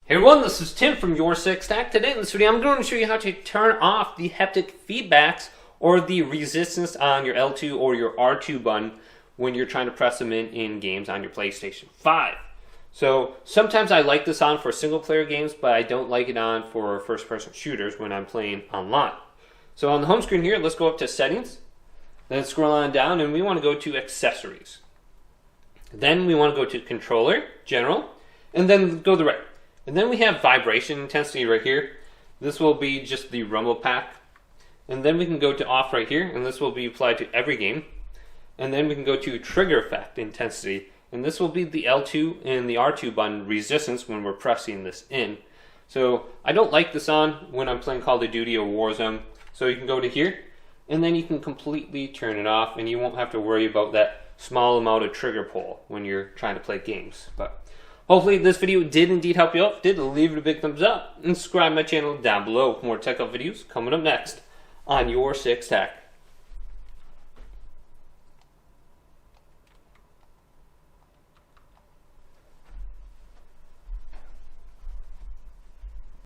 Hey everyone, this is Tim from YourSixGaming. Today in this video, I'm going to show you how to turn off the haptic feedbacks or the resistance on your L2 or your R2 button when you're trying to press them in games on your PlayStation 5. So sometimes I like this on for single player games, but I don't like it on for first person shooters when I'm playing online. So on the home screen here, let's go up to settings, then scroll on down and we want to go to accessories. Then we want to go to controller, general, and then go to the right. And then we have vibration intensity right here. This will be just the rumble pack. And then we can go to off right here, and this will be applied to every game. And then we can go to trigger effect intensity, and this will be the L2 and the R2 button resistance when we're pressing this in. So I don't like this on when I'm playing Call of Duty or Warzone. So you can go to here, and then you can completely turn it off, and you won't have to worry about that small amount of trigger pull when you're trying to play games. But hopefully this video did indeed help you out. If it did, leave it a big thumbs up and subscribe to my channel down below for more tech up videos coming up next on YourSixGaming.